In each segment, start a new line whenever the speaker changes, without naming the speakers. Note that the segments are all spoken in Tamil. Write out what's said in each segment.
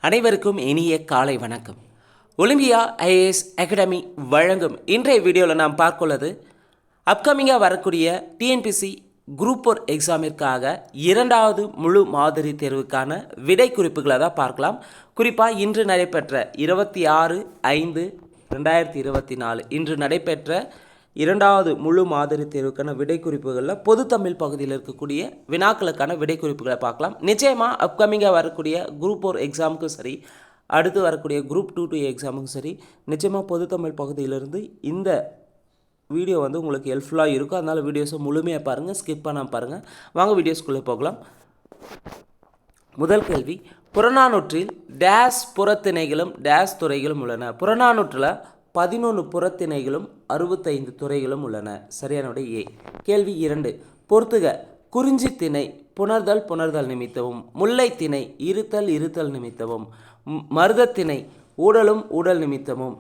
அனைவருக்கும் இனிய காலை வணக்கம். ஒலிம்பியா ஐஏஎஸ் அகாடமி வழங்கும் இன்றைய வீடியோவில் நாம் பார்க்குள்ளது அப்கமிங்காக வரக்கூடிய டிஎன்பிசி குரூப் 4 எக்ஸாமிற்காக இரண்டாவது முழு மாதிரி தேர்வுக்கான விடை குறிப்புகளை தான் பார்க்கலாம். குறிப்பாக இன்று நடைபெற்ற 26/5/2024 இன்று நடைபெற்ற இரண்டாவது முழு மாதிரி தேர்வுக்கான விடை குறிப்புகளில் பொது தமிழ் பகுதியில் இருக்கக்கூடிய வினாக்களுக்கான விடை குறிப்புகளை பார்க்கலாம். நிச்சயமாக அப்கமிங்காக வரக்கூடிய குரூப் 4 எக்ஸாமுக்கும் சரி, அடுத்து வரக்கூடிய குரூப் 2 எக்ஸாமுக்கும் சரி, நிச்சயமாக பொது தமிழ் பகுதியிலிருந்து இந்த வீடியோ உங்களுக்கு ஹெல்ப்ஃபுல்லாக இருக்கும். அதனால் வீடியோஸை முழுமையாக பாருங்கள், ஸ்கிப் பண்ணாமல் பாருங்கள். வாங்க வீடியோஸ்குள்ளே போகலாம். முதல் கேள்வி, புறநானூற்றில் டேஸ் புறத்திணைகளும் டேஸ் துறைகளும் உள்ளன. புறநானூற்றில் 11 புறத்திணைகளும் 65 துறைகளும் உள்ளன. சரியான விடை ஏ. கேள்வி 2, பொறுத்துக. குறிஞ்சி திணை புணர்தல் புணர்தல் நிமித்தமும், முல்லை திணை இருத்தல் இருத்தல் நிமித்தமும், மருதத்திணை ஊடலும் ஊடல் நிமித்தமும்,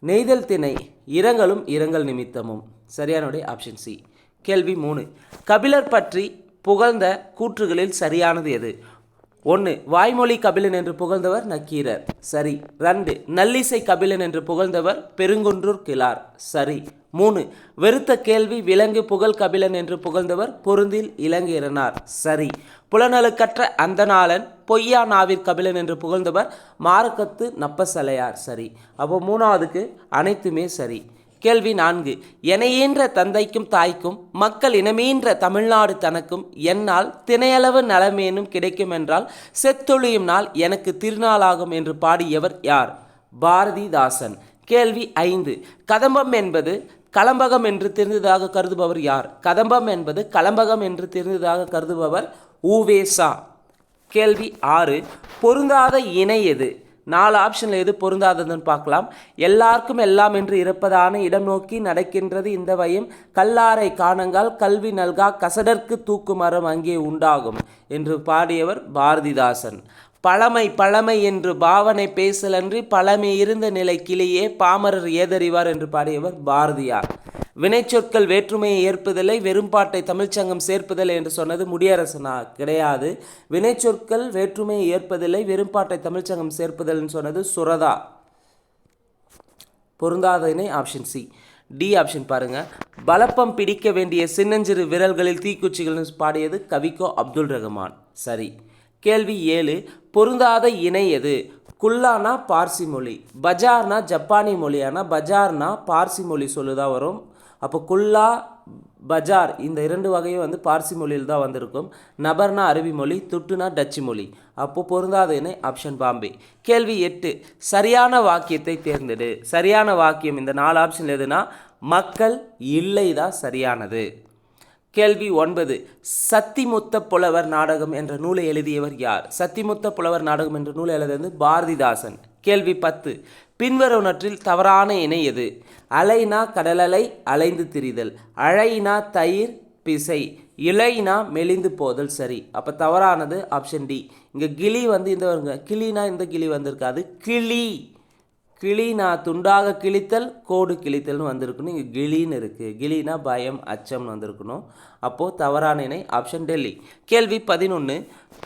நெய்தல் திணை இரங்கலும் இரங்கல் நிமித்தமும். சரியான விடை ஆப்ஷன் சி. கேள்வி 3, கபிலர் பற்றி புகழ்ந்த கூற்றுகளில் சரியானது எது? 1, வாய்மொழி கபிலன் என்று புகழ்ந்தவர் நக்கீரர். சரி. 2, நல்லிசை கபிலன் என்று புகழ்ந்தவர் பெருங்குன்றூர் கிழார். சரி. 3, வெறுத்த கேள்வி விலங்கு புகழ் கபிலன் என்று புகழ்ந்தவர் பொருந்தில் இளங்கீரனார். சரி. புலனலுக்கற்ற அந்தநாளன் பொய்யா நாவிற் கபிலன் என்று புகழ்ந்தவர் மாரக்கத்து நப்பசலையார். சரி. அப்போ 3வதுக்கு அனைத்துமே சரி. கேள்வி 4, எனையேன்ற தந்தைக்கும் தாய்க்கும் மக்கள் இனமீன்ற தமிழ்நாடு தனக்கும் என்னால் திணையளவு நலமேனும் கிடைக்கும் என்றால் செத்தொழியும் நாள் எனக்கு திருநாளாகும் என்று பாடியவர் யார்? பாரதிதாசன். கேள்வி 5, கதம்பம் என்பது கலம்பகம் என்று தெரிந்ததாக கருதுபவர் யார்? கதம்பம் என்பது கலம்பகம் என்று தெரிந்ததாக கருதுபவர் உவேசா. கேள்வி 6, பொருந்தாத இணை எது? 4 ஆப்ஷனில் எது பொருந்தாததுன்னு பார்க்கலாம். எல்லாருக்கும் எல்லாம் என்று இருப்பதான இடம் நோக்கி நடக்கின்றது இந்த வயம், கல்லாரை காணங்கால் கல்வி நல்கா கசடற்கு தூக்கு மரம் அங்கே உண்டாகும் என்று பாடியவர் பாரதிதாசன். பழமை பழமை என்று பாவனை பேசலன்றி பழமை இருந்த நிலை கிளியே பாமரர் ஏதறிவார் என்று பாடியவர் பாரதியார். வினைச்சொற்கள் வேற்றுமையை ஏற்பதில்லை, வெறும்பாட்டை தமிழ்ச்சங்கம் சேர்ப்பதில்லை என்று சொன்னது முடியரசனா? கிடையாது. வினைச்சொற்கள் வேற்றுமையை ஏற்பதில்லை, வெறும்பாட்டை தமிழ்ச்சங்கம் சேர்ப்பதில்லைன்னு சொன்னது சுரதா. பொருந்தாதனை ஆப்ஷன் சி. டி ஆப்ஷன் பாருங்க. பலப்பம் பிடிக்க வேண்டிய சின்னஞ்சிறு விரல்களில் தீக்குச்சிகள் பாடியது கவிக்கோ அப்துல் ரஹ்மான். சரி. கேள்வி 7, பொருந்தாத இணை எது? குல்லானா பார்சி மொழி, பஜார்னா ஜப்பானி மொழியானா பஜார்னா பார்சி மொழி சொல்லுதான் வரும். அப்போ குல்லா பஜார் இந்த 2 வகையும் பார்சி மொழியில் தான் வந்திருக்கும். நபர்னா அரபி மொழி, துட்டுனா டச்சு மொழி. அப்போ பொருந்தாத இணை ஆப்ஷன் பாம்பே. கேள்வி 8, சரியான வாக்கியத்தை தேர்ந்தெடு. சரியான வாக்கியம் இந்த 4 ஆப்ஷன் எதுனா மக்கள் இல்லை தான் சரியானது. கேள்வி 9, சத்திமுத்த புலவர் நாடகம் என்ற நூலை எழுதியவர் யார்? சத்திமுத்த புலவர் நாடகம் என்ற நூலை எழுதியது பாரதிதாசன். கேள்வி 10, பின்வருவனற்றில் தவறான இணை எது? அலைனா கடலலை அலைந்து திரிதல், அழைனா தயிர் பிசை, இலைனா மெலிந்து போதல். சரி. அப்போ தவறானது ஆப்ஷன் டி. இங்கே கிளி இந்த வருங்க, கிளினா இந்த கிளி வந்திருக்காது, கிளி கிளினா துண்டாக கிழித்தல் கோடு கிழித்தல்னு வந்திருக்கணும். இங்கே கிளின்னு இருக்குது, கிளினா பயம் அச்சம்னு வந்திருக்கணும். அப்போது தவறான இணை ஆப்ஷன் டெல்லி. கேள்வி 11,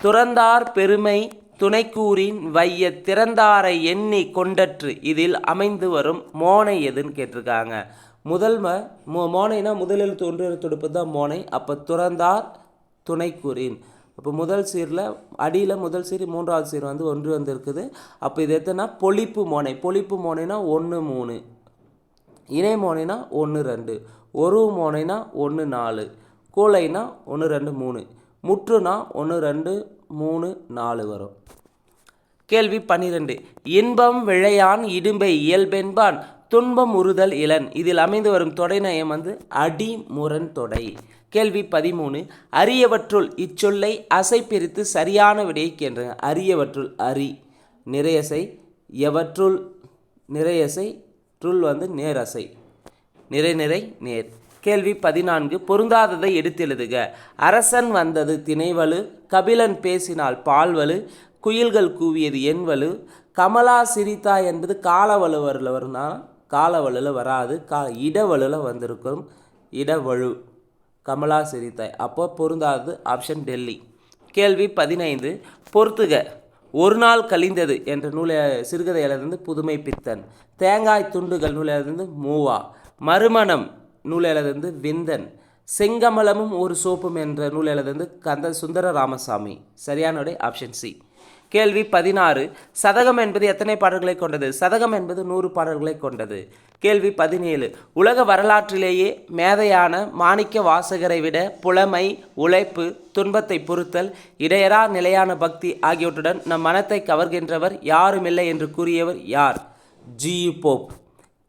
துறந்தார் பெருமை துணைக்கூறின் வைய திறந்தாரை எண்ணி கொண்டற்று இதில் அமைந்து வரும் மோனை எதுன்னு கேட்டிருக்காங்க. மோனைனா முதல் எழுத்து ஒன்று எழுத்து தொடுப்பது தான் மோனை. அப்போ துறந்தார் துணைக்கூறின், அப்போ முதல் சீரில் அடியில் முதல் சீர் 3வது சீர் ஒன்று வந்திருக்குது. அப்போ இது எத்தனா பொழிப்பு மோனை. பொழிப்பு மோனைனா 1 3, இணை மோனைனா 1 2, ஒரு மோனைனா 1 4, கூளைனா 1 2 3, முற்றுனா 1 2 3 4 வரும். கேள்வி 12, இன்பம் விழையான் இடும்பை இயல்பென்பான் துன்பம் உறுதல் இளன் இதில் அமைந்து வரும் தொடை நயம் அடிமுரண் தொடை. கேள்வி 13, அரியவற்றுள் இச்சொல்லை அசை பிரித்து சரியான விடையை கேளுங்க. அரியவற்றுள் அரி நிறையசை, எவற்றுள் நிறையசை, ட்ருள் நேரசை, நிறை நிறை நேர். கேள்வி 14, பொருந்தாததை எடுத்து எழுதுக. அரசன் வந்தது திணைவலு, கபிலன் பேசினால் பால்வலு, குயில்கள் கூவியது என்வலு, கமலா சிரித்தா என்பது காலவலுவரில் வரும்னா காலவலுவில் வராது, இடவலுவில் வந்திருக்கும், இடவழு, கமலா சிரித்தாய். அப்போ பொருந்தாதது ஆப்ஷன் டெல்லி. கேள்வி 15, பொறுத்துக. ஒரு நாள் கழிந்தது என்ற நூலை சிறுகதை எழுதிருந்து புதுமை பித்தன். தேங்காய் துண்டுகள் நூலை எழுதிருந்து மூவா. மறுமணம் நூல் எழுதிருந்து விந்தன். செங்கமலமும் ஒரு சோப்பும் என்ற நூல் எழுதிருந்து சுந்தர ராமசாமி. சரியான விடை ஆப்ஷன் சி. கேள்வி 16. சதகம் என்பது எத்தனை பாடல்களை கொண்டது? சதகம் என்பது 100 பாடல்களை கொண்டது. கேள்வி 17. உலக வரலாற்றிலேயே மேதையான மாணிக்க வாசகரை விட புலமை, உழைப்பு, துன்பத்தை பொறுத்தல், இடையறா நிலையான பக்தி ஆகியவற்றுடன் நம் மனத்தை கவர்கின்றவர் யாருமில்லை என்று கூறியவர் யார்? ஜி.யு. போப்.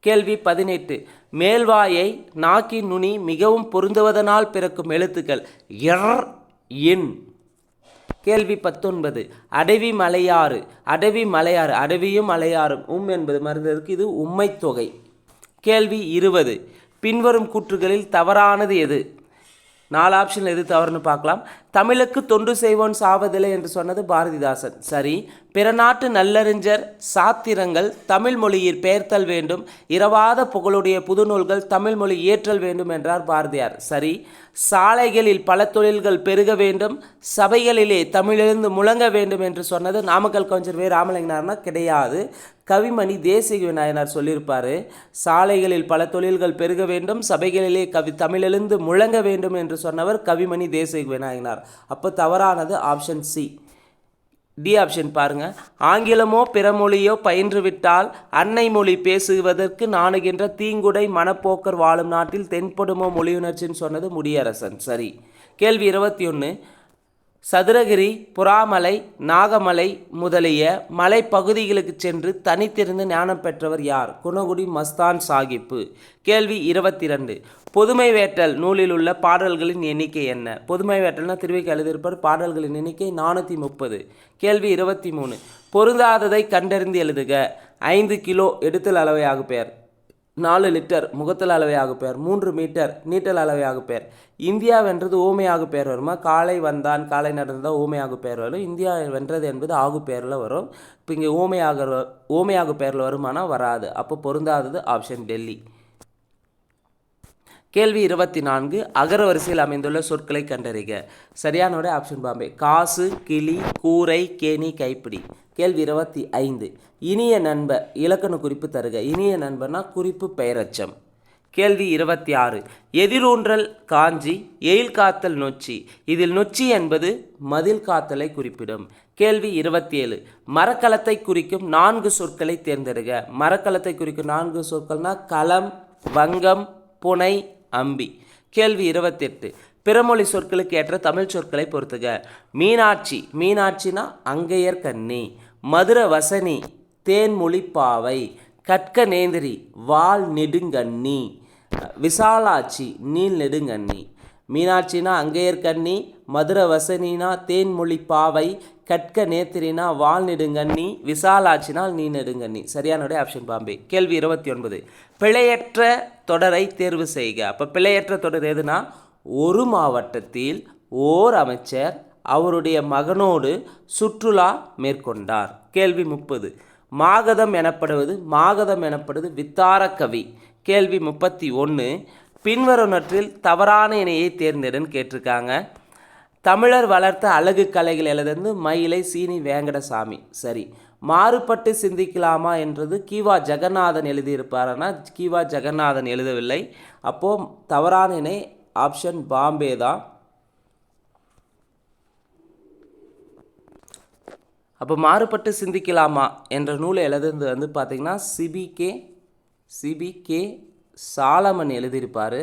கேள்வி 18. மேல்வாயை நாக்கின் நுனி மிகவும் பொருந்துவதனால் பிறக்கும் எழுத்துக்கள் எர், இன். கேள்வி 19. அடவி மலையாறு. அடவி மலையாறு. அடவியும் மலையாறும் என்பது மருந்ததற்கு இது உம்மை தொகை. கேள்வி 20. பின்வரும் கூற்றுகளில் தவறானது எது? 4 ஆப்ஷன் எது தவறுன்னு பார்க்கலாம். தமிழுக்கு தொண்டு செய்வோன் சாவதில்லை என்று சொன்னது பாரதிதாசன். சரி. பிற நாட்டு நல்லறிஞர் சாத்திரங்கள் தமிழ் மொழியில் பெயர்த்தல் வேண்டும், இரவாத புகழுடைய புதுநூல்கள் தமிழ் மொழி இயற்றல் வேண்டும் என்றார் பாரதியார். சரி. சாலைகளில் பல தொழில்கள் பெருக வேண்டும், சபைகளிலே தமிழெழுந்து முழங்க வேண்டும் என்று சொன்னது நாமக்கல் கவிஞர் வே. ராமலிங்கனார்னா கிடையாது, கவிமணி தேசிக விநாயகனார் சொல்லியிருப்பார். சாலைகளில் பல தொழில்கள் பெருக வேண்டும், சபைகளிலே தமிழெழுந்து முழங்க வேண்டும் என்று சொன்னவர் கவிமணி தேசிக விநாயகனார். அப்போ தவறானது ஆப்ஷன் சி. டி ஆப்ஷன் பாருங்க. ஆங்கிலமோ பிற மொழியோ பயின்றுவிட்டால் அன்னை மொழி பேசுவதற்கு நாணுகின்ற தீங்குடை மனப்போக்கர் வாழும் நாட்டில் தென்படுமோ மொழியுணர்ச்சின்னு சொன்னது முடியரசன். சரி. கேள்வி 21. சதுரகிரி, புறாமலை, நாகமலை முதலிய மலைப்பகுதிகளுக்கு சென்று தனித்திருந்து ஞானம் பெற்றவர் யார்? குணகுடி மஸ்தான் சாகிப்பு. கேள்வி 22. பொதுமை வேட்டல் நூலில் உள்ள பாடல்களின் எண்ணிக்கை என்ன? பொதுமை வேட்டல்னா திருவிக்கு எழுதியிருப்பார். பாடல்களின் எண்ணிக்கை 430. கேள்வி 23. பொருந்தாததை கண்டறிந்து எழுதுக. 5 கிலோ எடுத்தல் அளவையாக பெயர், 4 லிட்டர் முகத்தல் அளவையாக பெயர், 3 மீட்டர் நீட்டல் அளவையாக பெயர். இந்தியா வென்றது ஓமையாக பெயர் வருமா? காலை வந்தான், காலை நடந்ததான் ஓமையாக பெயர் வரும். இந்தியா வென்றது என்பது ஆகு பெயரில் வரும். இப்போ இங்கே ஓமையாக பெயரில் வருமானா வராது. அப்போ பொருந்தாதது ஆப்ஷன் டெல்லி. கேள்வி 24. அகர வரிசையில் அமைந்துள்ள சொற்களை கண்டறிக. சரியானோட ஆப்ஷன் பாம்பே. காசு, கிளி, கூரை, கேணி, கைப்பிடி. கேள்வி 25. இனிய நண்ப இலக்கண குறிப்பு தருக. இனிய நண்பனா குறிப்பு பெயரச்சம். கேள்வி 26. எதிரூன்றல் காஞ்சி, எயில் காத்தல் நொச்சி. இதில் நொச்சி என்பது மதில் காத்தலை குறிப்பிடும். கேள்வி 27. மரக்கலத்தை குறிக்கும் 4 சொற்களை தேர்ந்தெடுக. மரக்கலத்தை குறிக்கும் 4 சொற்கள்னா களம், வங்கம், புனை, அம்பி. கேள்வி 28. பிறமொழி சொற்களுக்கு ஏற்ற தமிழ் சொற்களை பொறுத்துக. மீனாட்சி, மீனாட்சினா அங்கையர் கண்ணி. மதுர வசனி, தேன்மொழி பாவை. கற்க நேந்திரி, வால் நெடுங்கண்ணி. விசாலாட்சி, நீல் நெடுங்கண்ணி. மீனாட்சினா அங்கையர் கண்ணி, மதுர வசனினா தேன்மொழி பாவை, கற்க நேத்திரினா வால் நெடுங்கண்ணி, விசாலாட்சினால் நீ நெடுங்கண்ணி. சரியானோட ஆப்ஷன் பாம்பே. கேள்வி 29. பிழையற்ற தொடரை தேர்வு செய்க. அப்போ பிழையற்ற தொடர் எதுனா ஒரு மாவட்டத்தில் ஓர் அமைச்சர் அவருடைய மகனோடு சுற்றுலா மேற்கொண்டார். கேள்வி 30. மாகதம் எனப்படுவது வித்தார கவி. கேள்வி 31. பின்வருவனற்றில் தவறான இணையை தேர்ந்தெடுன்னு கேட்டிருக்காங்க. தமிழர் வளர்த்த அழகு கலைகள் எழுதுந்து மயிலை சீனி வேங்கடசாமி. சரி. மாறுபட்டு சிந்திக்கலாமா என்றது கீவா ஜெகநாதன் எழுதியிருப்பார். ஆனால் கீவா ஜெகநாதன் எழுதவில்லை. அப்போது தவறான இணை ஆப்ஷன் பாம்பே தான். அப்போ மாறுபட்டு சிந்திக்கலாமா என்ற நூலை எழுதுறது பார்த்திங்கன்னா சிபிகே சாலமன் எழுதியிருப்பார்.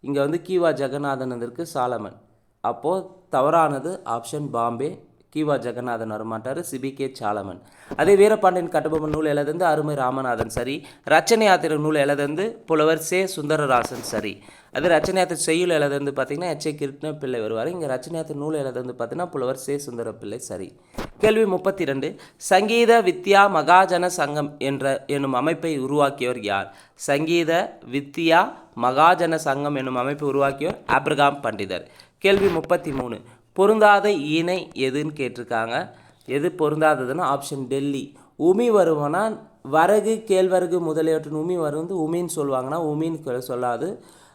இங்கே கீவா ஜெகநாதன் இதற்கு சாலமன். அப்போது தவறானது ஆப்ஷன் பாம்பே. கீவா ஜெகநாதன் வரமாட்டார், சிபிகே சாலமன். அதே வீரபாண்டியன் கட்டபொம்மன் நூல் எழுதந்து அருமை ராமநாதன். சரி. ரச்சனை யாத்திரை நூல் எழுதந்து புலவர் சே. சுந்தரராசன். சரி. அது ரச்சனை யாத்திரை செய்யுள் எழுதந்து பார்த்திங்கன்னா எச். கிருஷ்ண பிள்ளை வருவார். இங்கே ரச்சனை யாத்திரை நூல் எழுதந்து பார்த்திங்கன்னா புலவர் சே. சுந்தர பிள்ளை. சரி. கேள்வி 32. சங்கீத வித்யா மகாஜன சங்கம் என்னும் அமைப்பை உருவாக்கியவர் யார்? சங்கீத வித்யா மகாஜன சங்கம் என்னும் அமைப்பை உருவாக்கியவர் ஆப்ரகாம் பண்டிதர். கேள்வி 33. பொருந்தாத இணை எதுன்னு கேட்டிருக்காங்க. எது பொருந்தாததுன்னா ஆப்ஷன் டெல்லி. உமி வருவனா வரகு, கேழ்வரகு முதலியவற்றின் உமி வரும் உமின்னு சொல்லுவாங்கன்னா உமின்னு சொல்லாது.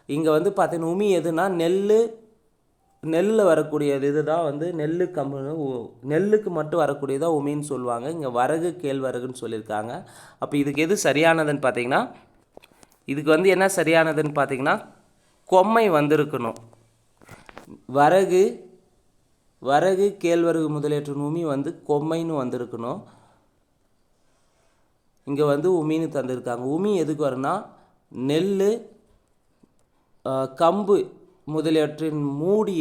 இங்கே பார்த்தீங்கன்னா உமி எதுனா நெல், நெல்லில் வரக்கூடியது இதுதான் வந்து நெல்லு கம்பு நெல்லுக்கு மட்டும் வரக்கூடியதான் உமின்னு சொல்லுவாங்க. இங்கே வரகு கேழ்வரகுன்னு சொல்லியிருக்காங்க. அப்போ இதுக்கு எது சரியானதுன்னு பார்த்தீங்கன்னா, இதுக்கு வந்து என்ன சரியானதுன்னு பார்த்தீங்கன்னா கொம்மை வந்திருக்கணும். வரகு கேழ்வரகு முதலியவற்றின் உமி வந்து கொம்மைன்னு வந்திருக்கணும். இங்கே வந்து உமின்னு தந்திருக்காங்க. உமி எதுக்கு வரும்னா நெல் கம்பு முதலியவற்றின் மூடி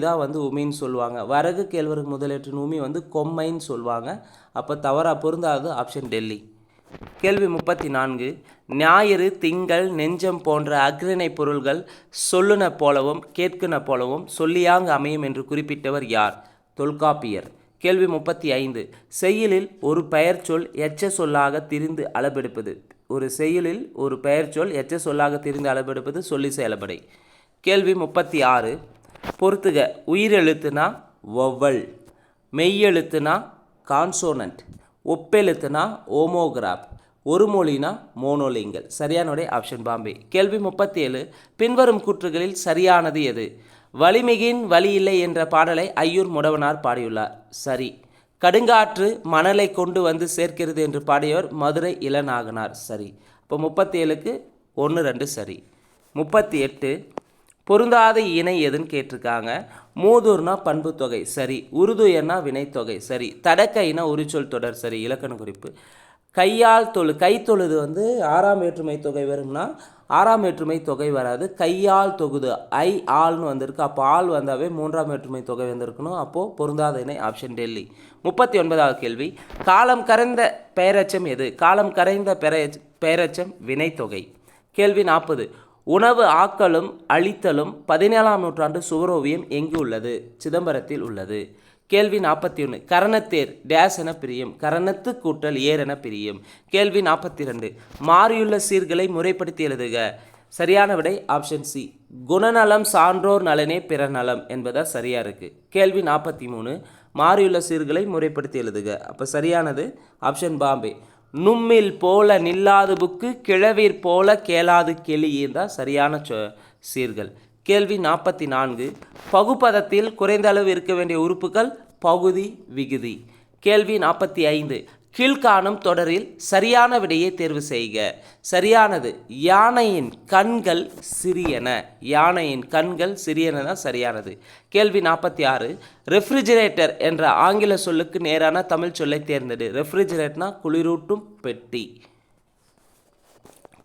தான் வந்து உமின்னு சொல்லுவாங்க. வரகு கேழ்வரகு முதலியவற்றின் உமி வந்து கொம்மைன்னு சொல்லுவாங்க. அப்போ தவறாக பொருந்தாது ஆப்ஷன் டெல்லி. கேள்வி 34. ஞாயிறு, திங்கள், நெஞ்சம் போன்ற அஃறிணை பொருள்கள் சொல்லுன போலவும் கேட்குன போலவும் சொல்லியாங்கு அமையும் என்று குறிப்பிட்டவர் யார்? தொல்காப்பியர். கேள்வி 35. செய்யுளில் ஒரு பெயர்ச்சொல் எச்ச சொல்லாக திரிந்து அளபெடுப்பது. ஒரு செய்யுளில் ஒரு பெயர்ச்சொல் எச்ச சொல்லாக திரிந்து அளபெடுப்பது சொல்லி செயல்படை. கேள்வி 36. பொறுத்துக. உயிரெழுத்துனா வௌவல், மெய்யெழுத்துனா கான்சோனன்ட், ஒப்பெழுத்துனா ஓமோகிராப், ஒரு மொழினா மோனோலிங்கல். சரியான விடை ஆப்ஷன் பாம்பே. கேள்வி 37. பின்வரும் கூற்றுகளில் சரியானது எது? வலிமிகின் வலி இல்லை என்ற பாடலை ஐயூர் முடவனார் பாடியுள்ளார். சரி. கடுங்காற்று மணலை கொண்டு வந்து சேர்க்கிறது என்று பாடியவர் மதுரை இளநாகனார். சரி. இப்போ 37க்கு 1, 2 சரி. 38. பொருந்தாத இணை எதுன்னு கேட்டிருக்காங்க. மூதூர்னா பண்பு தொகை சரி. உருதுயர்னா வினைத்தொகை சரி. தடக்கைனா உரிச்சொல் தொடர் சரி. இலக்கண குறிப்பு. கைத்தொழுது வந்து 6ஆம் வேற்றுமை தொகை வரும்னா 6ஆம் வேற்றுமை தொகை வராது. கையால் தொகுது ஆள்னு வந்திருக்கு. அப்போ ஆள் வந்தாவே 3ஆம் வேற்றுமை தொகை வந்திருக்கணும். அப்போது பொருந்தாத இணை ஆப்ஷன் டெல்லி. 39வது கேள்வி. காலம் கரைந்த பெயரச்சம் எது? காலம் கரைந்த பெயரச்சம் வினைத்தொகை. கேள்வி 40. உணவு ஆக்கலும் அழித்தலும் 17ஆம் நூற்றாண்டு சுவரோவியம் எங்கு உள்ளது? சிதம்பரத்தில் உள்ளது. கேள்வி 41. கரணத்தேர் டேஸ் என பிரியும். கரணத்து கூட்டல் ஏர் என பிரியும். கேள்வி 42. மாறியுள்ள சீர்களை முறைப்படுத்தி எழுதுக. சரியான விடை ஆப்ஷன் சி. குணநலம் சான்றோர் நலனே பிற நலம் என்பதா சரியா இருக்கு. கேள்வி 43. மாறியுள்ள சீர்களை முறைப்படுத்தி எழுதுக. அப்போ சரியானது ஆப்ஷன் பாம்பே. நும்மில் போல நில்லாது புக்கு கிழவீர் போல கேளாது கெளியே தான் சரியான சீர்கள். கேள்வி 44. பகுப்பதத்தில் குறைந்த அளவு இருக்க வேண்டிய உறுப்புகள் பகுதி விகுதி. கேள்வி 45. கீழ்காணும் தொடரில் சரியான விடையை தேர்வு செய்க. சரியானது யானையின் கண்கள் சிறியன. யானையின் கண்கள் சிறியன தான் சரியானது. கேள்வி 46. ரெஃப்ரிஜிரேட்டர் என்ற ஆங்கில சொல்லுக்கு நேரான தமிழ் சொல்லை தேர்ந்தெடு. ரெஃப்ரிஜிரேட்டர்னா குளிரூட்டும் பெட்டி.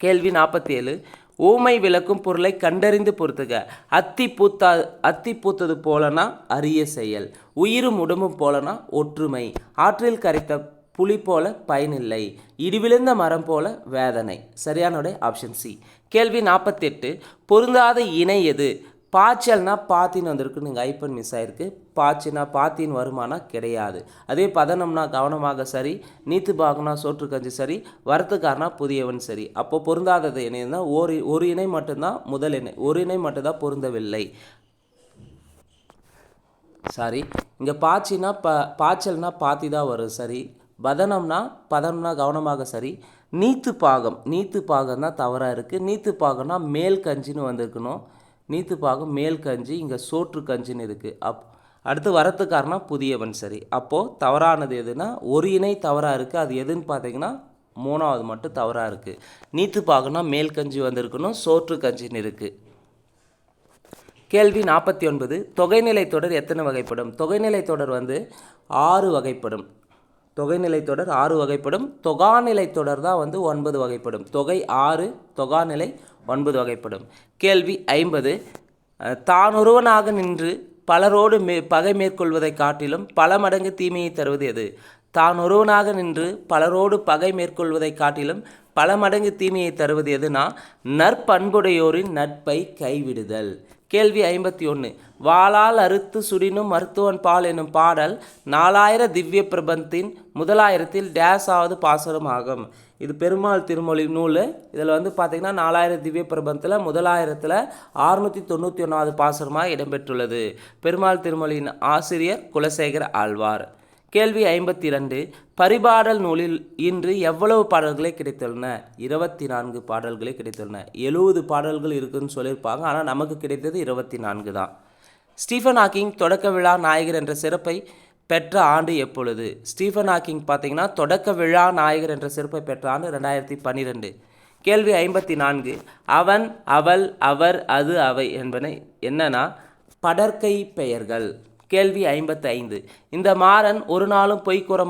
கேள்வி 47. ஊமை விளக்கும் பொருளை கண்டறிந்து பொறுத்துக. அத்தி பூத்தது போலனா அரிய செயல், உயிரும் உடம்பும் போலனா ஒற்றுமை, ஆற்றில் கரைத்த புலி போல பயனில்லை, இடிவிழுந்த மரம் போல வேதனை. சரியான விடை ஆப்ஷன் சி. கேள்வி 48. பொருந்தாத இணை எது? பாய்ச்சல்னா பாத்தின்னு வந்திருக்கு. நீங்கள் ஐப்பன் மிஸ் ஆயிருக்கு. பாய்ச்சினா பாத்தின் வருமானா கிடையாது. அதே பதனம்னா கவனமாக சரி. நீத்து பாகுனா சோற்றுக்கஞ்சி சரி. வரத்துக்காரனா புதியவன் சரி. அப்போ பொருந்தாதது இணைன்னா ஒரு இணை மட்டும்தான் முதல் இணை. ஒரு இணை மட்டும்தான் பொருந்தவில்லை. சாரி, இங்கே பாய்ச்சல்னா பாத்தி தான் வரும் சரி. பதனம்னா கவனமாக சரி. நீத்து பாகம் தான் தவறாக இருக்குது. நீத்து பாகம்னா மேல் கஞ்சின்னு வந்திருக்கணும். நீத்து பாகம் மேல் கஞ்சி, இங்கே சோற்று கஞ்சின்னு இருக்குது. அடுத்து வரத்துக்காரனா புதியவன் சரி. அப்போது தவறானது எதுனா ஒரு இணை தவறாக இருக்குது. அது எதுன்னு பார்த்தீங்கன்னா 3வது மட்டும் தவறாக இருக்குது. நீத்து பாகம்னா மேல் கஞ்சி வந்திருக்கணும். சோற்று கஞ்சின்னு இருக்குது. கேள்வி 49. தொகைநிலை தொடர் எத்தனை வகைப்படும்? தொகைநிலை தொடர் வந்து 6 வகைப்படும். தொகைநிலை தொடர் 6 வகைப்படும். தொகாநிலை தொடர் தான் வந்து 9 வகைப்படும். தொகை 6, தொகாநிலை 9 வகைப்படும். கேள்வி 50. தான் ஒருவனாக நின்று பலரோடு பகை மேற்கொள்வதை காட்டிலும் பல மடங்கு தீமையை தருவது எது? தான் ஒருவனாக நின்று பலரோடு பகை மேற்கொள்வதை காட்டிலும் பல மடங்கு தீமையை தருவது எதுனா நற்பண்புடையோரின் நட்பை கைவிடுதல். கேள்வி 51. வாளால் அறுத்து சுடினும் மருத்துவன் பால் எனும் பாடல் 4000 திவ்ய பிரபந்தின் முதலாயிரத்தில் டேஸாவது பாசுரம் ஆகும். இது பெருமாள் திருமொழி நூல். இதில் வந்து பார்த்திங்கன்னா 4000 திவ்ய பிரபந்தத்தில் முதலாயிரத்தில் 691வது பாசுரமாக இடம்பெற்றுள்ளது. பெருமாள் திருமொழியின் ஆசிரியர் குலசேகர ஆழ்வார். கேள்வி 52 பரிபாடல் நூலில் இன்று எவ்வளவு பாடல்களை கிடைத்துள்ளன? 24 பாடல்களே கிடைத்துள்ளன. 70 பாடல்கள் இருக்குதுன்னு சொல்லியிருப்பாங்க, ஆனால் நமக்கு கிடைத்தது 24 தான். ஸ்டீஃபன் ஹாக்கிங் தொடக்க விழா நாயகர் என்ற சிறப்பை பெற்ற ஆண்டு எப்பொழுது? ஸ்டீஃபன் ஹாக்கிங் பார்த்தீங்கன்னா தொடக்க விழா நாயகர் என்ற சிறப்பை பெற்ற ஆண்டு 2012. கேள்வி 54 அவன், அவள், அவர், அது, அவை என்பன என்னன்னா படர்க்கை பெயர்கள். கேள்வி 55 இந்த மாறன் ஒரு நாளும் பொய் கூற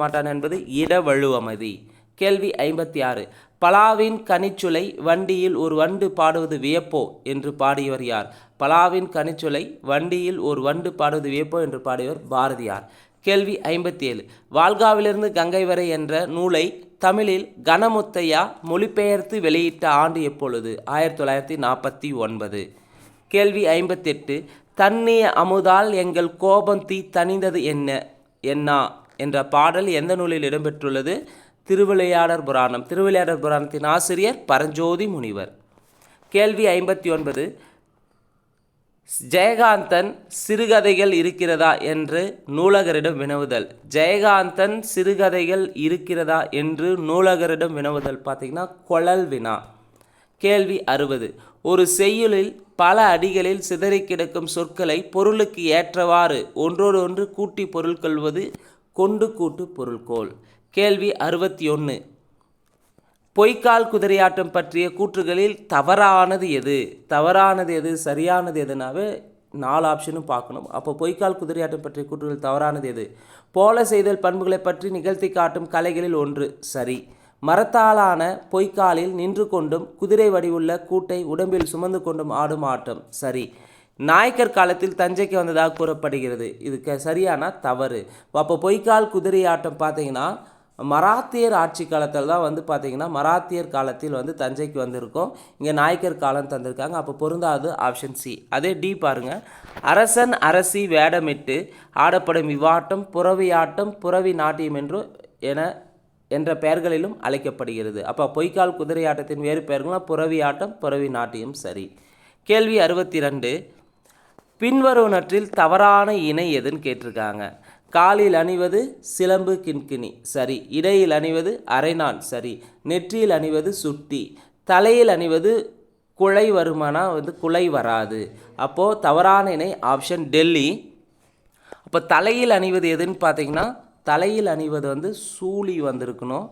மாட்டான் என்பது இடவழுவமதி. கேள்வி 56 பலாவின் கனிச்சுளை வண்டியில் ஒரு வண்டு பாடுவது வியப்போ என்று பாடியவர் யார்? பலாவின் கனிச்சுளை வண்டியில் ஒரு வண்டு பாடுவது வியப்போ என்று பாடியவர் பாரதியார். கேள்வி 57 வால்காவிலிருந்து கங்கை வரை என்ற நூலை தமிழில் கணமுத்தையா மொழிபெயர்த்து வெளியிட்ட ஆண்டு எப்பொழுது? 1949. கேள்வி 58 தண்ணிய அமுதால் எங்கள் கோபம் தீ தணிந்தது என்னா என்ற பாடல் எந்த நூலில் இடம்பெற்றுள்ளது? திருவிளையாடற் புராணம். திருவிளையாடற் புராணத்தின் ஆசிரியர் பரஞ்சோதி முனிவர். கேள்வி 59 ஜெயகாந்தன் சிறுகதைகள் இருக்கிறதா என்று நூலகரிடம் வினவுதல். ஜெயகாந்தன் சிறுகதைகள் இருக்கிறதா என்று நூலகரிடம் வினவுதல் பார்த்தீங்கன்னா கொளல் வினா. கேள்வி 60 ஒரு செய்யுளில் பல அடிகளில் சிதறி கிடக்கும் சொற்களை பொருளுக்கு ஏற்றவாறு ஒன்றோடு ஒன்று கூட்டி பொருள் கொள்வது கொண்டு கூட்டு பொருள்கோள். கேள்வி 61 பொய்க்கால் குதிரையாட்டம் பற்றிய கூற்றுகளில் தவறானது எது சரியானது எதுனாவே 4 ஆப்ஷனும் பார்க்கணும். அப்போ பொய்க்கால் குதிரையாட்டம் பற்றிய கூற்றுகளில் தவறானது எது? போல செய்தல் பண்புகளை பற்றி நிகழ்த்தி காட்டும் கலைகளில் ஒன்று சரி. மரத்தாலான பொய்க்காலில் நின்று கொண்டும் குதிரை வடிவுள்ள கூட்டை உடம்பில் சுமந்து கொண்டும் ஆடும் ஆட்டம் சரி. நாயக்கர் காலத்தில் தஞ்சைக்கு வந்ததாக கூறப்படுகிறது, இதுக்கு சரியான தவறு. அப்போ பொய்க்கால் குதிரை ஆட்டம் பார்த்தீங்கன்னா மராத்தியர் ஆட்சி காலத்தில் தான் பார்த்தீங்கன்னா மராத்தியர் காலத்தில் தஞ்சைக்கு வந்திருக்கோம். இங்கே நாயக்கர் காலம் தந்திருக்காங்க, அப்போ பொருந்தாது ஆப்ஷன் சி. அதே டி பாருங்கள். அரசன் அரசி வேடமிட்டு ஆடப்படும் இவ்வாட்டம் புறவியாட்டம் புறவி நாட்டியம் என்ற பெயர்களிலும் அழைக்கப்படுகிறது. அப்போ பொய்க்கால் குதிரை ஆட்டத்தின் வேறு பெயர்கள்லாம் புறவி ஆட்டம் புறவி நாட்டியம் சரி. கேள்வி 62 பின்வருவனற்றில் தவறான இணை எதுன்னு கேட்டிருக்காங்க. காலில் அணிவது சிலம்பு கிண்கிணி சரி. இடையில் அணிவது அரைநான் சரி. நெற்றியில் அணிவது சுட்டி. தலையில் அணிவது குழை வருமானா குலை வராது. அப்போது தவறான இணை ஆப்ஷன் டெல்லி. அப்போ தலையில் அணிவது எதுன்னு பார்த்தீங்கன்னா தலையில் அணிவது சூளி வந்திருக்கணும்,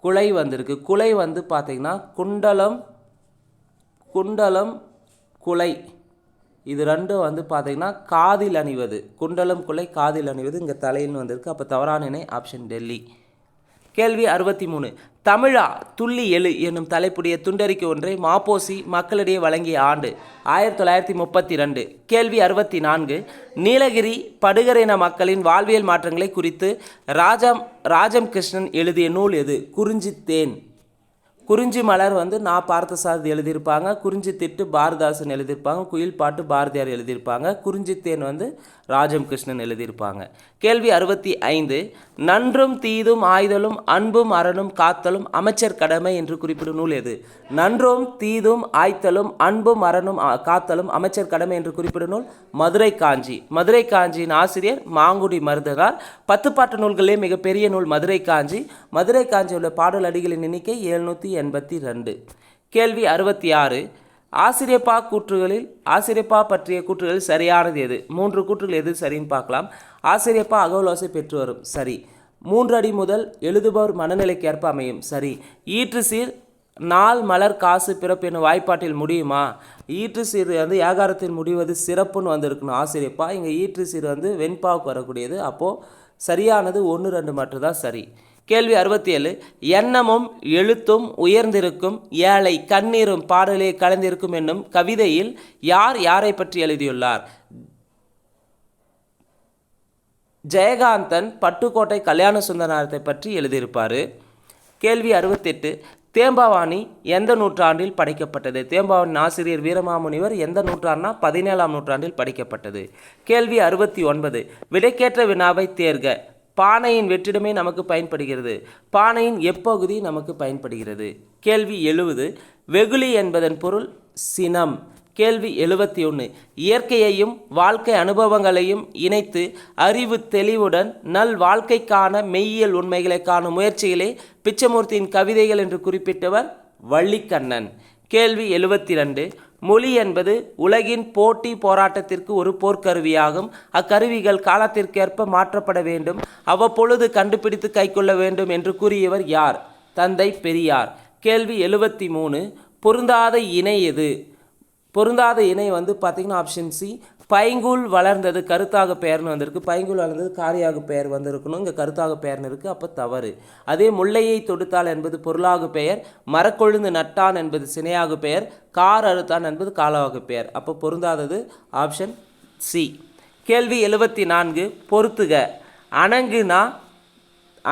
குலை வந்திருக்கு. குலை பார்த்தீங்கன்னா குண்டலம் குலை இது ரெண்டும் பார்த்தீங்கன்னா காதில் அணிவது. குண்டலம் குலை காதில் அணிவது இங்கே தலையில் வந்திருக்கு. அப்போ தவறான இணை ஆப்ஷன் டெல்லி. கேள்வி 63 தமிழா துள்ளி எழு என்னும் தலைப்புடைய துண்டறிக்கை ஒன்றை மாப்போசி மக்களிடையே வழங்கிய ஆண்டு 1932. கேள்வி 64 நீலகிரி படுகரின மக்களின் வாழ்வியல் மாற்றங்களை குறித்து ராஜம் கிருஷ்ணன் எழுதிய நூல் எது? குறிஞ்சித்தேன். குறிஞ்சி மலர் நான் பார்த்தசாரதி எழுதியிருப்பாங்க. குறிஞ்சி திட்டு பாரதிதாசன் எழுதியிருப்பாங்க. குயில் பாட்டு பாரதியார் எழுதியிருப்பாங்க. குறிஞ்சித்தேன் ராஜம் கிருஷ்ணன் எழுதியிருப்பாங்க. கேள்வி 65 நன்றும் தீதும் ஆய்தலும் அன்பும் அறனும் காத்தலும் அமைச்சர் கடமை என்று குறிப்பிடும் நூல் எது? நன்றும் தீதும் ஆய்த்தலும் அன்பும் அறனும் காத்தலும் அமைச்சர் கடமை என்று குறிப்பிடும் நூல் மதுரை காஞ்சி. மதுரை காஞ்சியின் ஆசிரியர் மாங்குடி மருதனார். 10 பாட்டு நூல்களே மிகப்பெரிய நூல் மதுரை காஞ்சி. மதுரை காஞ்சி உள்ள பாடல் அடிகளின் எண்ணிக்கை 782. கேள்வி 66 ஆசிரியப்பா பற்றிய கூற்றுகளில் சரியானது எது? 3 கூற்றுகள் எது சரின்னு பார்க்கலாம். ஆசிரியப்பா அகவலோசை பெற்று வரும் சரி. 3 அடி முதல் எழுதுபவர் மனநிலைக்கு ஏற்ப அமையும் சரி. ஈற்று சீர் நாள் மலர் காசு பிறப்பு என்னும் வாய்ப்பாட்டில் முடியுமா? ஈற்று சீர் ஏகாரத்தில் முடிவது சிறப்புன்னு இருக்கணும் ஆசிரியப்பா. இங்கே ஈற்று சீர் வெண்பாவுக்கு வரக்கூடியது. அப்போது சரியானது 1, 2 மட்டும்தான் சரி. கேள்வி 67 எண்ணமும் எழுத்தும் உயர்ந்திருக்கும் ஏழை கண்ணீரும் பாடலே கலந்திருக்கும் என்னும் கவிதையில் யார் யாரை பற்றி எழுதியுள்ளார்? ஜெயகாந்தன் பட்டுக்கோட்டை கல்யாண சுந்தரத்தை பற்றி எழுதியிருப்பார். கேள்வி 68 தேம்பாவாணி எந்த நூற்றாண்டில் படைக்கப்பட்டது? தேம்பாவாணி ஆசிரியர் வீரமாமுனிவர். எந்த நூற்றாண்டுனா 17ஆம் நூற்றாண்டில் படைக்கப்பட்டது. கேள்வி 69 விடைக்கேற்ற வினாவை தேர்க. பானையின் வெற்றிடமே நமக்கு பயன்படுகிறது. பானையின் எப்பகுதி நமக்கு பயன்படுகிறது? கேள்வி 70 வெகுளி என்பதன் பொருள் சினம். கேள்வி 71 இயற்கையையும் வாழ்க்கை அனுபவங்களையும் இணைத்து அறிவு தெளிவுடன் நல் வாழ்க்கைக்கான மெய்யியல் உண்மைகளை காணும் முயற்சிகளே பிச்சமூர்த்தியின் கவிதைகள் என்று குறிப்பிட்டவர் வள்ளிக்கண்ணன். கேள்வி 72 மொழி என்பது உலகின் போட்டி போராட்டத்திற்கு ஒரு போர்க்கருவியாகும். அக்கருவிகள் காலத்திற்கேற்ப மாற்றப்பட வேண்டும், அவ்வப்பொழுது கண்டுபிடித்து கைக்கொள்ள வேண்டும் என்று கூறியவர் யார்? தந்தை பெரியார். கேள்வி 73 பொருந்தாத இணை எது? பொருந்தாத இணை பார்த்திங்கன்னா ஆப்ஷன் சி பைங்கூழ் வளர்ந்தது கருத்தாக பெயர்னு வந்திருக்கு. பைங்கூழ் வளர்ந்தது காரியாக பெயர் வந்திருக்கணும், இங்கே கருத்தாக பெயர்னு இருக்குது, அப்போ தவறு. அதே முல்லையை தொடுத்தால் என்பது பொருளாக பெயர், மரக்கொழுந்து நட்டான் என்பது சினையாக பெயர், கார் அறுத்தான் என்பது காலாக பெயர், அப்போ பொருந்தாதது ஆப்ஷன் சி. கேள்வி 74 பொறுத்துக.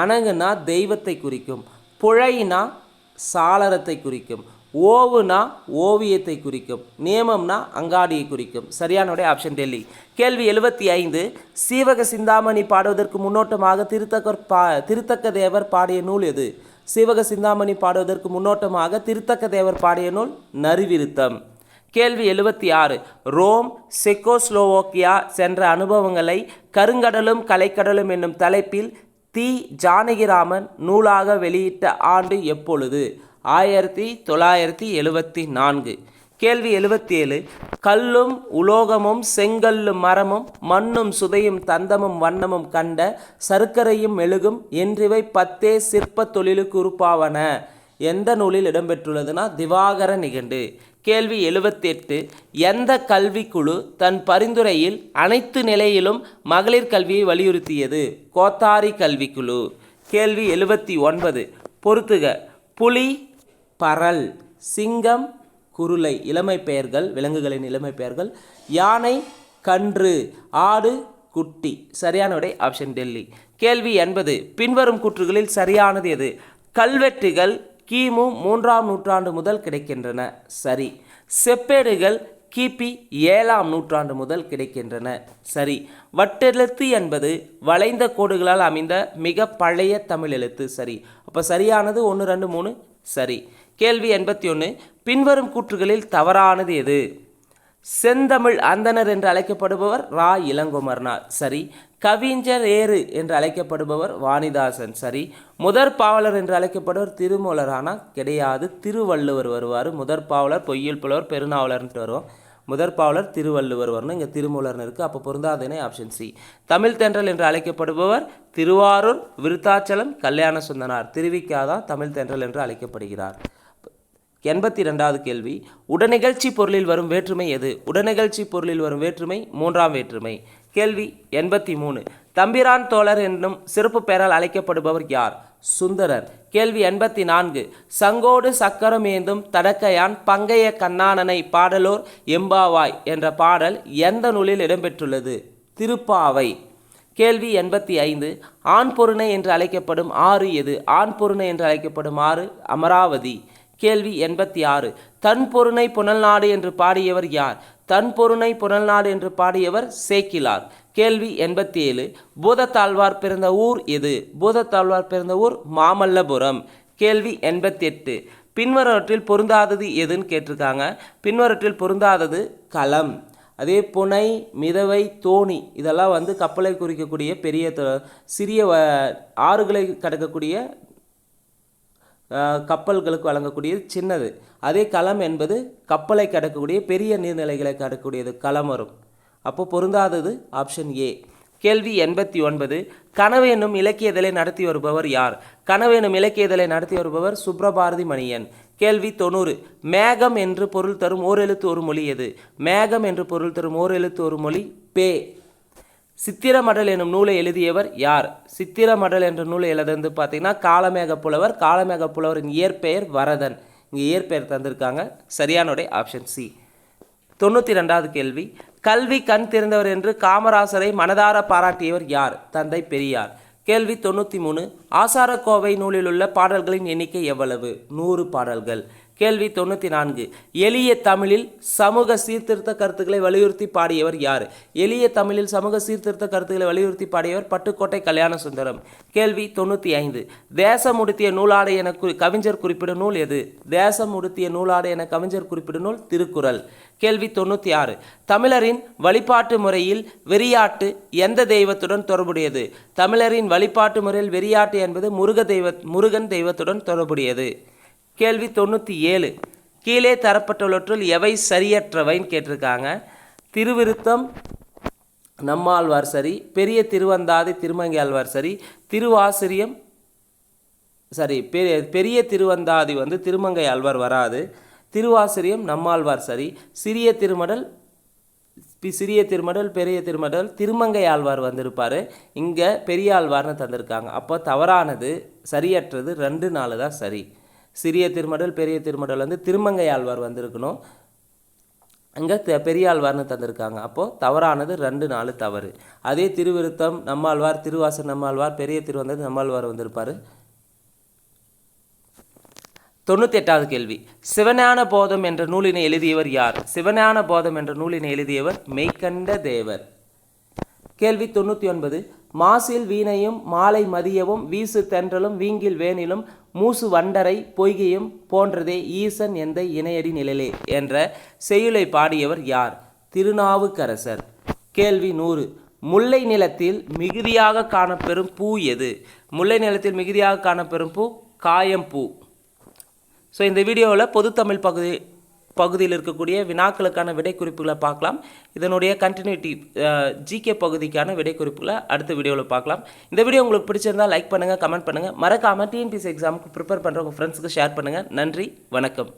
அணங்குனா தெய்வத்தை குறிக்கும், புழைனா சாளரத்தை குறிக்கும், ஓவுனா ஓவியத்தை குறிக்கும், நியமம்னா அங்காடியை குறிக்கும். சரியான விடை ஆப்ஷன் டெல்லி. கேள்வி 75 சீவக சிந்தாமணி பாடுவதற்கு முன்னோட்டமாக திருத்தக்க தேவர் பாடிய நூல் எது? சீவக சிந்தாமணி பாடுவதற்கு முன்னோட்டமாக திருத்தக்க தேவர் பாடிய நூல் நறுவிருத்தம். கேள்வி 76 ரோம் செக்கோஸ்லோவோக்கியா சென்ற அனுபவங்களை கருங்கடலும் கலைக்கடலும் என்னும் தலைப்பில் தி. ஜானகிராமன் நூலாக வெளியிட்ட ஆண்டு எப்பொழுது? 1974. கேள்வி 77 கல்லும் உலோகமும் செங்கல்லும் மரமும் மண்ணும் சுதையும் தந்தமும் வண்ணமும் கண்ட சர்க்கரையும் மெழுகும் என்றிவை 10 சிற்ப தொழிலுக்கு உறுப்பாவன எந்த நூலில் இடம்பெற்றுள்ளதுன்னா திவாகர நிகண்டு. கேள்வி 78 எந்த கல்விக்குழு தன் பரிந்துரையில் அனைத்து நிலையிலும் மகளிர் கல்வியை வலியுறுத்தியது? கோத்தாரி கல்விக்குழு. கேள்வி 79 பொறுத்துக. புலி பரல், சிங்கம் குருளை இளமை பெயர்கள், விலங்குகளின் இளமை பெயர்கள், யானை கன்று, ஆடு குட்டி. சரியான விடை ஆப்ஷன் டெல்லி. கேள்வி 80 பின்வரும் கூற்றுகளில் சரியானது எது? கல்வெட்டுகள் கிமு 3ஆம் நூற்றாண்டு முதல் கிடைக்கின்றன. சரி. செப்பேடுகள் கிபி 7ஆம் நூற்றாண்டு முதல் கிடைக்கின்றன. சரி. வட்டெழுத்து என்பது வளைந்த கோடுகளால் அமைந்த மிக பழைய தமிழ் எழுத்து. சரி. அப்போ சரியானது 1, 2, 3. சரி. கேள்வி 81 பின்வரும் கூற்றுகளில் தவறானது எது? செந்தமிழ் அந்தணர் என்று அழைக்கப்படுபவர் ரா. இளங்குமரனார். சரி. கவிஞர் ஏறு என்று அழைக்கப்படுபவர் வாணிதாசன். சரி. முதற் பாவலர் என்று அழைக்கப்படுவர் திருமூலரானா? கிடையாது, திருவள்ளுவர் வருவார். முதற் பாவலர் பொய்யில் புலவர் பெருநாவலர்ன்ட்டு வரும். முதற் பாவலர் திருவள்ளுவர் வரணும், இங்கே திருமூலர்னு இருக்குது, அப்போ பொருந்தாதனே ஆப்ஷன் சி. தமிழ் தென்றல் என்று அழைக்கப்படுபவர் திருவாரூர் விருத்தாச்சலம் கல்யாண சுந்தனார். திருவிக்காதான் தமிழ் தென்றல் என்று அழைக்கப்படுகிறார். 82வது கேள்வி உடனிகழ்ச்சி பொருளில் வரும் வேற்றுமை எது? உடனிகழ்ச்சி பொருளில் வரும் வேற்றுமை 3ஆம் வேற்றுமை. கேள்வி 83 தம்பிரான் தோழர் என்னும் சிறப்பு பெயரால் அழைக்கப்படுபவர் யார்? சுந்தரர். கேள்வி 84 சங்கோடு சக்கரம் ஏந்தும் தடக்கையான் பங்கைய கண்ணானனை பாடலோர் எம்பாவாய் என்ற பாடல் எந்த நூலில் இடம்பெற்றுள்ளது? திருப்பாவை. கேள்வி 85 ஆண் பொருணை என்று அழைக்கப்படும் ஆறு எது? ஆண் பொருணை என்று அழைக்கப்படும் ஆறு அமராவதி. கேள்வி 86 தன் பொருணை புனல்நாடு என்று பாடியவர் யார்? தன் பொருணை புனல்நாடு என்று பாடியவர் சேக்கிலார். கேள்வி 87 பூதத்தாழ்வார் பிறந்த ஊர் எது? பூதத்தாழ்வார் பிறந்த ஊர் மாமல்லபுரம். கேள்வி 88 பின்வரவற்றில் பொருந்தாதது எதுன்னு கேட்டிருக்காங்க. பின்வரற்றில் பொருந்தாதது களம். அதே புனை, மிதவை, தோணி இதெல்லாம் கப்பலை குறிக்கக்கூடிய பெரிய சிறிய ஆறுகளை கடக்கக்கூடிய கப்பல்களுக்கு வழங்கக்கூடியது சின்னது. அதே களம் என்பது கப்பலை கடக்கக்கூடிய பெரிய நீர்நிலைகளை கடக்கக்கூடியது களம் வரும். அப்போ பொருந்தாதது ஆப்ஷன் ஏ. கேள்வி 89 கனவு என்னும் இலக்கியதலை நடத்தி வருபவர் யார்? கனவு என்னும் இலக்கியதலை நடத்தி வருபவர் சுப்ரபாரதி மணியன். கேள்வி 90 மேகம் என்று பொருள் தரும் ஓர் எழுத்து ஒரு மொழி எது? மேகம் என்று பொருள் தரும் ஓர் எழுத்து ஒரு மொழி பே. சித்திரமடல் என்னும் நூலை எழுதியவர் யார்? சித்திரமடல் என்ற நூலை எழுதுறது பார்த்தீங்கன்னா காலமேக புலவர். காலமேக புலவரின் இயற்பெயர் வரதன். இங்கே இயற்பெயர் தந்திருக்காங்க. சரியான விடை ஆப்ஷன் சி. 92வது கேள்வி கல்வி கண் திறந்தவர் என்று காமராசரை மனதார பாராட்டியவர் யார்? தந்தை பெரியார். கேள்வி 93 ஆசாரக்கோவை நூலில் உள்ள பாடல்களின் எண்ணிக்கை எவ்வளவு? 100 பாடல்கள். கேள்வி 94. எளிய தமிழில் சமூக சீர்திருத்த கருத்துக்களை வலியுறுத்தி பாடியவர் யார்? எளிய தமிழில் சமூக சீர்திருத்த கருத்துக்களை வலியுறுத்தி பாடியவர் பட்டுக்கோட்டை கல்யாண சுந்தரம். கேள்வி 95. தேசம் உடுத்திய நூலாடை என கவிஞர் குறிப்பிடும் நூல் எது? தேசம் உடுத்திய நூலாடை என கவிஞர் குறிப்பிடும் நூல் திருக்குறள். கேள்வி 96. தமிழரின் வழிபாட்டு முறையில் வெறியாட்டு எந்த தெய்வத்துடன் தொடர்புடையது? தமிழரின் வழிபாட்டு முறையில் வெறியாட்டு என்பது முருகன் தெய்வத்துடன் தொடர்புடையது. கேள்வி 97. கீழே தரப்பட்டுள்ளவற்றுள் எவை சரியற்றவைன்னு கேட்டிருக்காங்க. திருவிருத்தம் நம்மாழ்வார் சரி, பெரிய திருவந்தாதி திருமங்கை ஆழ்வார் சரி, திருவாசிரியம் சரி, பெரிய திருவந்தாதி திருமங்கை ஆழ்வார் வராது, திருவாசிரியம் நம்மாழ்வார் சரி, சிறிய திருமடல் பெரிய திருமடல் திருமங்கை ஆழ்வார் வந்திருப்பார், இங்கே பெரிய ஆழ்வார்னு தந்திருக்காங்க. அப்போ தவறானது சரியற்றது 2 4 தான் சரி. சிறிய திருமடல் பெரிய திருமடல் திருமங்கை ஆழ்வார் வந்திருக்கணும், அங்கே பெரிய ஆழ்வார்னு தந்திருக்காங்க. அப்போது தவறானது 2 4 தவறு. அதே திருவிருத்தம் நம்மாழ்வார், திருவாசர் நம்மாழ்வார், பெரிய திருவந்தாதி நம்மாழ்வார் வந்திருப்பார். 98வது கேள்வி. சிவஞான போதம் என்ற நூலினை எழுதியவர் யார்? சிவஞான போதம் என்ற நூலினை எழுதியவர் மெய்கண்ட தேவர். கேள்வி 99. மாசில் வீணையும் மாலை மதியவும் வீசு தென்றலும் வீங்கில் வேனிலும் மூசு வண்டரை பொய்கையும் போன்றதே ஈசன் எந்த இணையடி நிழலே என்ற செய்யுளை பாடியவர் யார்? திருநாவுக்கரசர். கேள்வி 100. முல்லை நிலத்தில் மிகுதியாக காணப்பெறும் பூ எது? முல்லை நிலத்தில் மிகுதியாக காணப்பெறும் பூ காயம்பூ. ஸோ இந்த வீடியோவில் பொதுத்தமிழ் பகுதியில் இருக்கக்கூடிய வினாக்களுக்கான விடை குறிப்புகளை பார்க்கலாம். இதனுடைய கண்டினியூட்டி ஜிகே பகுதிக்கான விடை குறிப்புகளை அடுத்த வீடியோவில் பார்க்கலாம். இந்த வீடியோ உங்களுக்கு பிடிச்சிருந்தால் லைக் பண்ணுங்கள், கமெண்ட் பண்ணுங்கள், மறக்காமல் டிஎன்பிஎஸ்சி எக்ஸாமுக்கு ப்ரிப்பேர் பண்ணுற உங்கள் ஃப்ரெண்ட்ஸுக்கு ஷேர் பண்ணுங்கள். நன்றி, வணக்கம்.